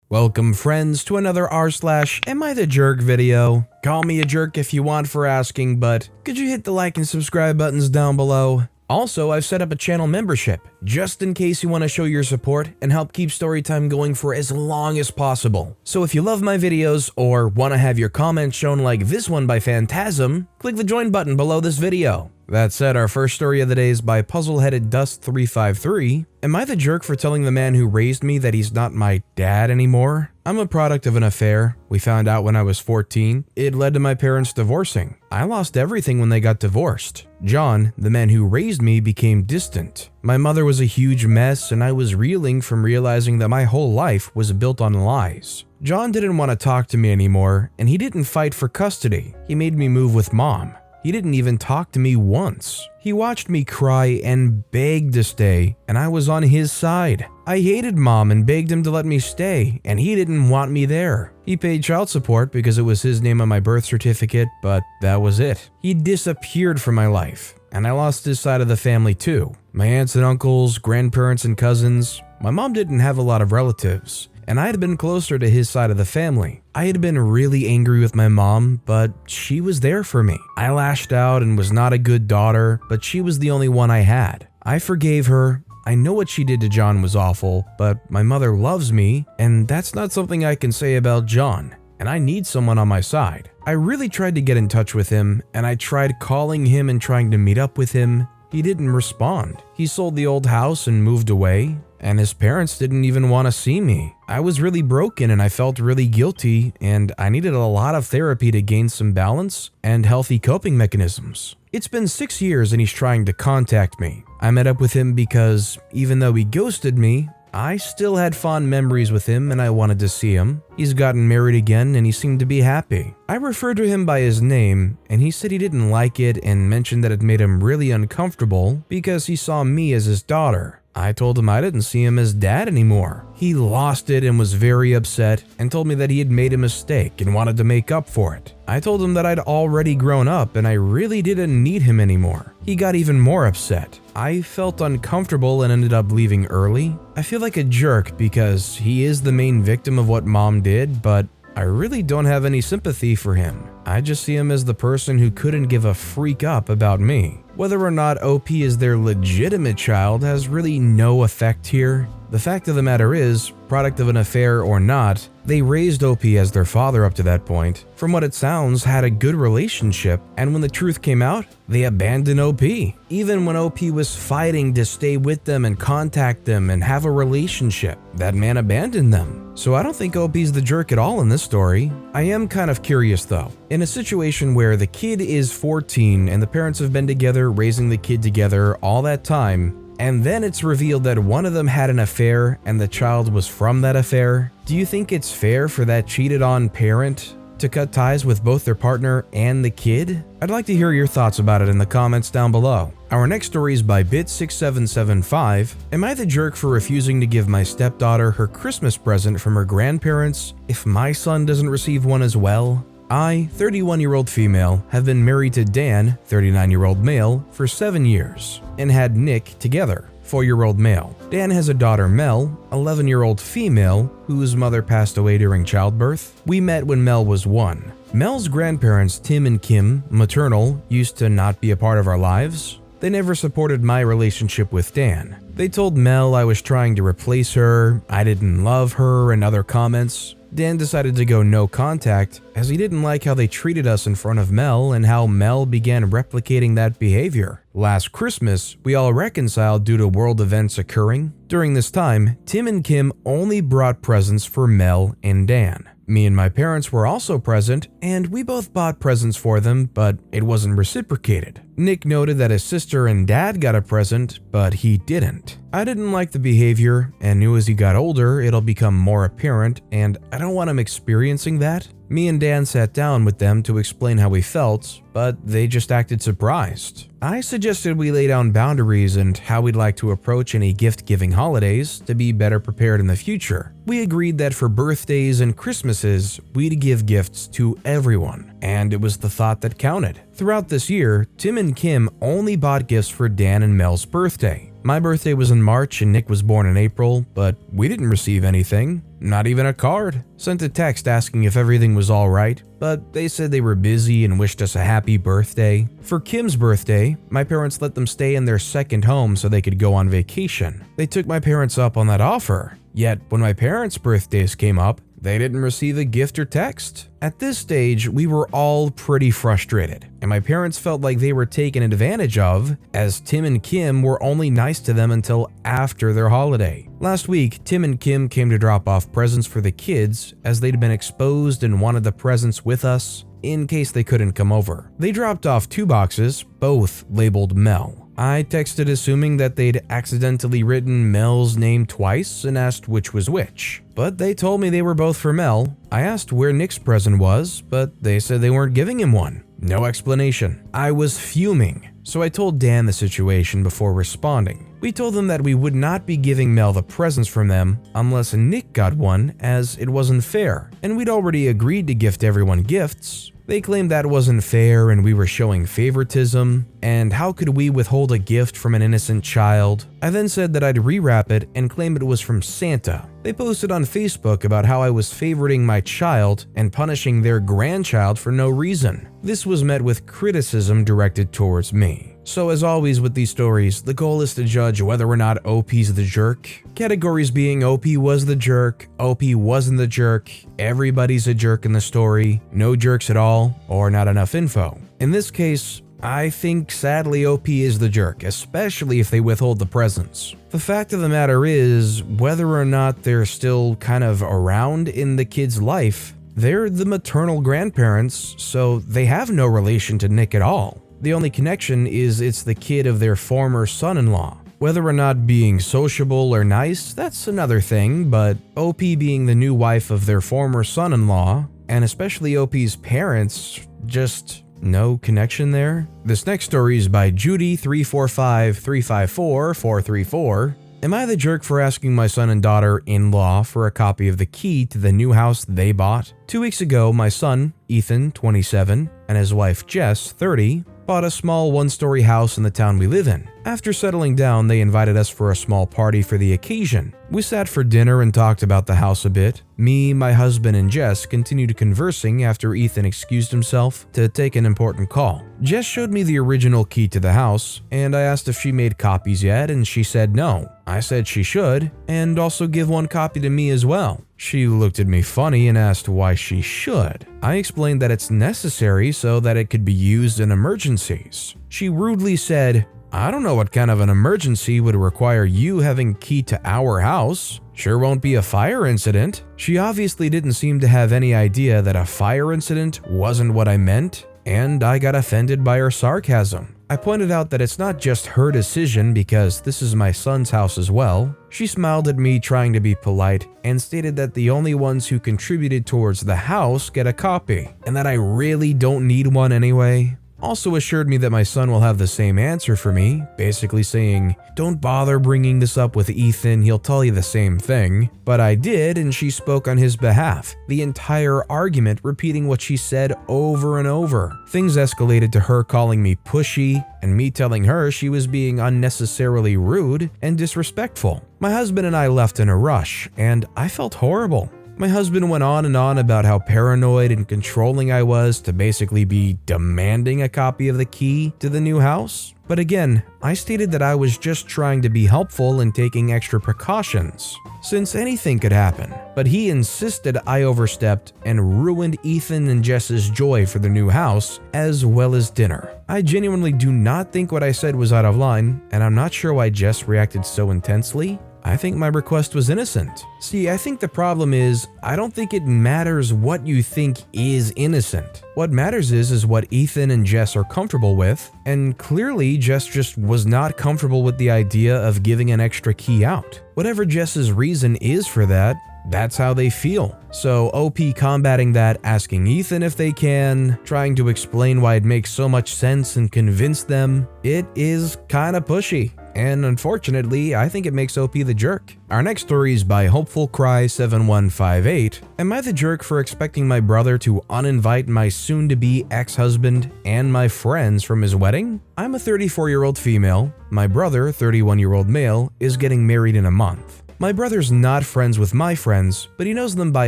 Welcome friends to another r/AmITheJerk video. Call me a jerk if you want for asking, but could you hit the like and subscribe buttons down below? Also, I've set up a channel membership, just in case you want to show your support and help keep Storytime going for as long as possible. So if you love my videos or want to have your comments shown like this one by Phantasm, click the join button below this video. That said, our first story of the day is by Puzzle-Headed Dust 353. Am I the jerk for telling the man who raised me that he's not my dad anymore? I'm a product of an affair. We found out when I was 14. It led to my parents divorcing. I lost everything when they got divorced. John, the man who raised me, became distant. My mother was a huge mess, and I was reeling from realizing that my whole life was built on lies. John didn't want to talk to me anymore, and he didn't fight for custody. He made me move with mom. He didn't even talk to me once. He watched me cry and begged to stay, and I was on his side. I hated mom and begged him to let me stay, and he didn't want me there. He paid child support because it was his name on my birth certificate, but that was it. He disappeared from my life, and I lost his side of the family too. My aunts and uncles, grandparents and cousins. My mom didn't have a lot of relatives, and I had been closer to his side of the family. I had been really angry with my mom, but she was there for me. I lashed out and was not a good daughter, but she was the only one I had. I forgave her. I know what she did to John was awful, but my mother loves me, and that's not something I can say about John, and I need someone on my side. I really tried to get in touch with him, and I tried calling him and trying to meet up with him. He didn't respond. He sold the old house and moved away, and his parents didn't even want to see me. I was really broken and I felt really guilty, and I needed a lot of therapy to gain some balance and healthy coping mechanisms. It's been 6 years and he's trying to contact me. I met up with him because even though he ghosted me, I still had fond memories with him and I wanted to see him. He's gotten married again and he seemed to be happy. I referred to him by his name and he said he didn't like it and mentioned that it made him really uncomfortable because he saw me as his daughter. I told him I didn't see him as dad anymore. He lost it and was very upset and told me that he had made a mistake and wanted to make up for it. I told him that I'd already grown up and I really didn't need him anymore. He got even more upset. I felt uncomfortable and ended up leaving early. I feel like a jerk because he is the main victim of what mom did, but I really don't have any sympathy for him. I just see him as the person who couldn't give a freak up about me. Whether or not OP is their legitimate child has really no effect here. The fact of the matter is, product of an affair or not, they raised OP as their father up to that point. From what it sounds, had a good relationship, and when the truth came out, they abandoned OP. Even when OP was fighting to stay with them and contact them and have a relationship, that man abandoned them. So I don't think OP's the jerk at all in this story. I am kind of curious though. In a situation where the kid is 14 and the parents have been together raising the kid together all that time, and then it's revealed that one of them had an affair and the child was from that affair, do you think it's fair for that cheated on parent to cut ties with both their partner and the kid? I'd like to hear your thoughts about it in the comments down below. Our next story is by Bit6775. Am I the jerk for refusing to give my stepdaughter her Christmas present from her grandparents if my son doesn't receive one as well? I, 31-year-old female, have been married to Dan, 39-year-old male, for 7 years, and had Nick together, 4-year-old male. Dan has a daughter, Mel, 11-year-old female, whose mother passed away during childbirth. We met when Mel was 1. Mel's grandparents, Tim and Kim, maternal, used to not be a part of our lives. They never supported my relationship with Dan. They told Mel I was trying to replace her, I didn't love her, and other comments. Dan decided to go no contact as he didn't like how they treated us in front of Mel and how Mel began replicating that behavior. Last Christmas, we all reconciled due to world events occurring. During this time, Tim and Kim only brought presents for Mel and Dan. Me and my parents were also present, and we both bought presents for them, but it wasn't reciprocated. Nick noted that his sister and dad got a present, but he didn't. I didn't like the behavior, and knew as he got older it'll become more apparent, and I don't want him experiencing that. Me and Dan sat down with them to explain how we felt, but they just acted surprised. I suggested we lay down boundaries and how we'd like to approach any gift-giving holidays to be better prepared in the future. We agreed that for birthdays and Christmases, we'd give gifts to everyone, and it was the thought that counted. Throughout this year, Tim and Kim only bought gifts for Dan and Mel's birthday. My birthday was in March and Nick was born in April, but we didn't receive anything. Not even a card. Sent a text asking if everything was alright, but they said they were busy and wished us a happy birthday. For Kim's birthday, my parents let them stay in their second home so they could go on vacation. They took my parents up on that offer. Yet, when my parents' birthdays came up, they didn't receive a gift or text. At this stage, we were all pretty frustrated, and my parents felt like they were taken advantage of, as Tim and Kim were only nice to them until after their holiday. Last week, Tim and Kim came to drop off presents for the kids as they'd been exposed and wanted the presents with us in case they couldn't come over. They dropped off 2 boxes, both labeled Mel. I texted assuming that they'd accidentally written Mel's name twice and asked which was which. But they told me they were both for Mel. I asked where Nick's present was, but they said they weren't giving him one. No explanation. I was fuming, so I told Dan the situation before responding. We told them that we would not be giving Mel the presents from them unless Nick got one, as it wasn't fair, and we'd already agreed to gift everyone gifts. They claimed that wasn't fair and we were showing favoritism, and how could we withhold a gift from an innocent child? I then said that I'd rewrap it and claim it was from Santa. They posted on Facebook about how I was favoriting my child and punishing their grandchild for no reason. This was met with criticism directed towards me. So as always with these stories, the goal is to judge whether or not OP's the jerk. Categories being OP was the jerk, OP wasn't the jerk, everybody's a jerk in the story, no jerks at all, or not enough info. In this case, I think sadly OP is the jerk, especially if they withhold the presents. The fact of the matter is, whether or not they're still kind of around in the kid's life, they're the maternal grandparents, so they have no relation to Nick at all. The only connection is it's the kid of their former son-in-law. Whether or not being sociable or nice, that's another thing, but OP being the new wife of their former son-in-law, and especially OP's parents, just no connection there. This next story is by Judy34535444. Am I the jerk for asking my son and daughter-in-law for a copy of the key to the new house they bought? 2 weeks ago, my son, Ethan, 27, and his wife, Jess, 30, bought a small 1-story house in the town we live in. After settling down, they invited us for a small party for the occasion. We sat for dinner and talked about the house a bit. Me, my husband, and Jess continued conversing after Ethan excused himself to take an important call. Jess showed me the original key to the house, and I asked if she made copies yet, and she said no. I said she should, and also give one copy to me as well. She looked at me funny and asked why she should. I explained that it's necessary so that it could be used in emergencies. She rudely said, "I don't know what kind of an emergency would require you having key to our house. Sure won't be a fire incident." She obviously didn't seem to have any idea that a fire incident wasn't what I meant, and I got offended by her sarcasm. I pointed out that it's not just her decision because this is my son's house as well. She smiled at me trying to be polite and stated that the only ones who contributed towards the house get a copy, and that I really don't need one anyway. Also assured me that my son will have the same answer for me, basically saying, "Don't bother bringing this up with Ethan, he'll tell you the same thing." But I did, and she spoke on his behalf, the entire argument repeating what she said over and over. Things escalated to her calling me pushy, and me telling her she was being unnecessarily rude and disrespectful. My husband and I left in a rush, and I felt horrible. My husband went on and on about how paranoid and controlling I was to basically be demanding a copy of the key to the new house. But again, I stated that I was just trying to be helpful and taking extra precautions, since anything could happen. But he insisted I overstepped and ruined Ethan and Jess's joy for the new house, as well as dinner. I genuinely do not think what I said was out of line, and I'm not sure why Jess reacted so intensely. I think my request was innocent. See, I think the problem is, I don't think it matters what you think is innocent. What matters is what Ethan and Jess are comfortable with, and clearly Jess just was not comfortable with the idea of giving an extra key out. Whatever Jess's reason is for that, that's how they feel. So OP combating that, asking Ethan if they can, trying to explain why it makes so much sense and convince them, it is kinda pushy. And unfortunately, I think it makes OP the jerk. Our next story is by HopefulCry7158. Am I the jerk for expecting my brother to uninvite my soon-to-be ex-husband and my friends from his wedding? I'm a 34-year-old female. My brother, 31-year-old male, is getting married in a month. My brother's not friends with my friends, but he knows them by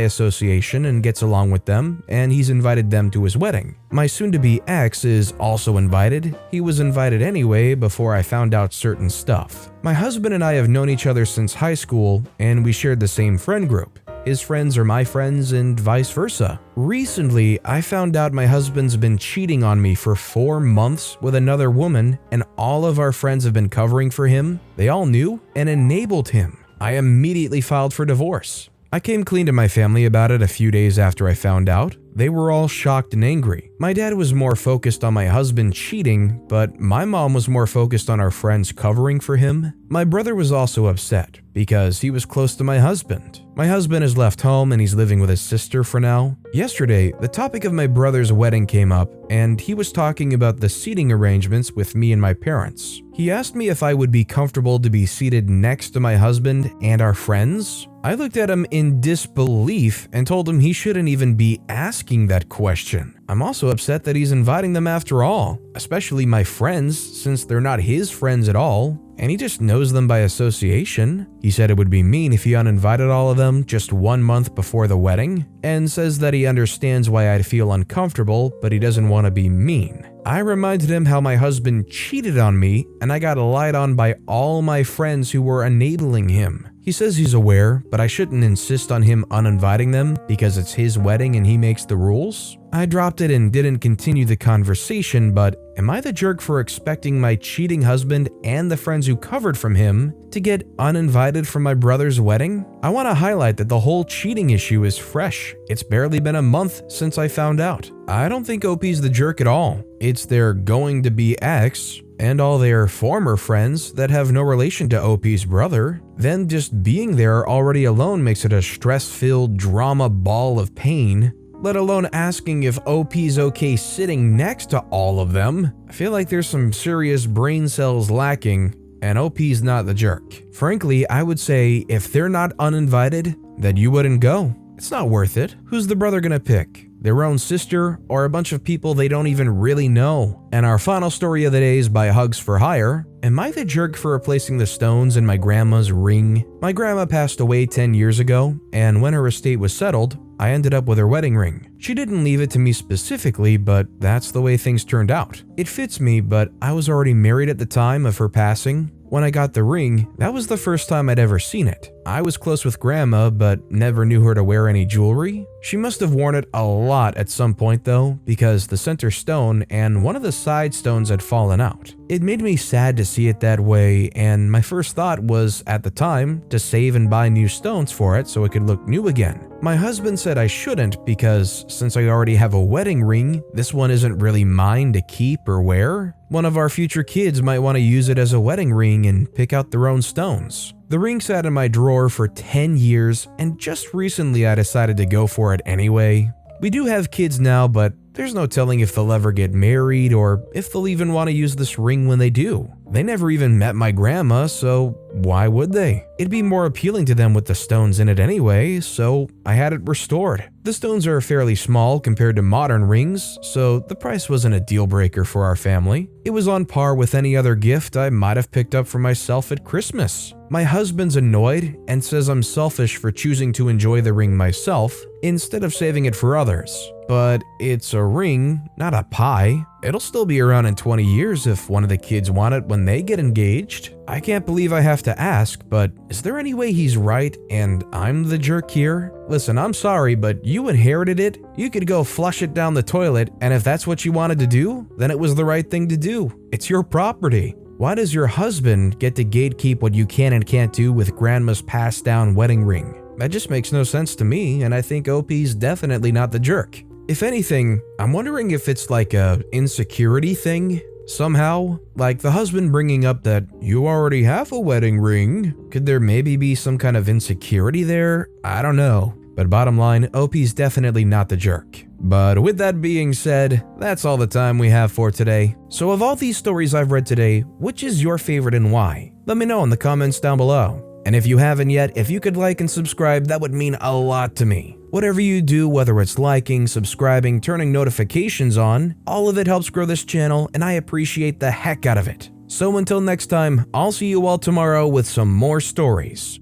association and gets along with them, and he's invited them to his wedding. My soon-to-be ex is also invited. He was invited anyway before I found out certain stuff. My husband and I have known each other since high school, and we shared the same friend group. His friends are my friends and vice versa. Recently, I found out my husband's been cheating on me for 4 months with another woman, and all of our friends have been covering for him. They all knew and enabled him. I immediately filed for divorce. I came clean to my family about it a few days after I found out. They were all shocked and angry. My dad was more focused on my husband cheating, but my mom was more focused on our friends covering for him. My brother was also upset because he was close to my husband. My husband has left home and he's living with his sister for now. Yesterday, the topic of my brother's wedding came up, and he was talking about the seating arrangements with me and my parents. He asked me if I would be comfortable to be seated next to my husband and our friends. I looked at him in disbelief and told him he shouldn't even be asking that question. I'm also upset that he's inviting them after all, especially my friends, since they're not his friends at all, and he just knows them by association. He said it would be mean if he uninvited all of them just 1 month before the wedding, and says that he understands why I'd feel uncomfortable, but he doesn't want to be mean. I reminded him how my husband cheated on me, and I got lied on by all my friends who were enabling him. He says he's aware, but I shouldn't insist on him uninviting them because it's his wedding and he makes the rules. I dropped it and didn't continue the conversation, but am I the jerk for expecting my cheating husband and the friends who covered from him to get uninvited from my brother's wedding? I want to highlight that the whole cheating issue is fresh. It's barely been a month since I found out. I don't think OP's the jerk at all. It's their going-to-be ex and all their former friends that have no relation to OP's brother. Then just being there already alone makes it a stress-filled drama ball of pain, let alone asking if OP's okay sitting next to all of them. I feel like there's some serious brain cells lacking, and OP's not the jerk. Frankly, I would say if they're not uninvited, then you wouldn't go. It's not worth it. Who's the brother gonna pick? Their own sister, or a bunch of people they don't even really know? And our final story of the day is by Hugs for Hire. Am I the jerk for replacing the stones in my grandma's ring? My grandma passed away 10 years ago, and when her estate was settled, I ended up with her wedding ring. She didn't leave it to me specifically, but that's the way things turned out. It fits me, but I was already married at the time of her passing. When I got the ring, that was the first time I'd ever seen it. I was close with Grandma, but never knew her to wear any jewelry. She must have worn it a lot at some point though, because the center stone and one of the side stones had fallen out. It made me sad to see it that way, and my first thought was, at the time, to save and buy new stones for it so it could look new again. My husband said I shouldn't because since I already have a wedding ring, this one isn't really mine to keep or wear. One of our future kids might want to use it as a wedding ring and pick out their own stones. The ring sat in my drawer for 10 years, and just recently I decided to go for it anyway. We do have kids now, but there's no telling if they'll ever get married or if they'll even want to use this ring when they do. They never even met my grandma, so why would they? It'd be more appealing to them with the stones in it anyway, so I had it restored. The stones are fairly small compared to modern rings, so the price wasn't a deal breaker for our family. It was on par with any other gift I might have picked up for myself at Christmas. My husband's annoyed and says I'm selfish for choosing to enjoy the ring myself instead of saving it for others. But it's a ring, not a pie. It'll still be around in 20 years if one of the kids want it when they get engaged. I can't believe I have to ask, but is there any way he's right and I'm the jerk here? Listen, I'm sorry, but you inherited it. You could go flush it down the toilet, and if that's what you wanted to do, then it was the right thing to do. It's your property. Why does your husband get to gatekeep what you can and can't do with grandma's passed down wedding ring? That just makes no sense to me, and I think OP's definitely not the jerk. If anything, I'm wondering if it's like a insecurity thing somehow. Like the husband bringing up that you already have a wedding ring. Could there maybe be some kind of insecurity there? I don't know. But bottom line, OP's definitely not the jerk. But with that being said, that's all the time we have for today. So of all these stories I've read today, which is your favorite and why? Let me know in the comments down below. And if you haven't yet, if you could like and subscribe, that would mean a lot to me. Whatever you do, whether it's liking, subscribing, turning notifications on, all of it helps grow this channel, and I appreciate the heck out of it. So until next time, I'll see you all tomorrow with some more stories.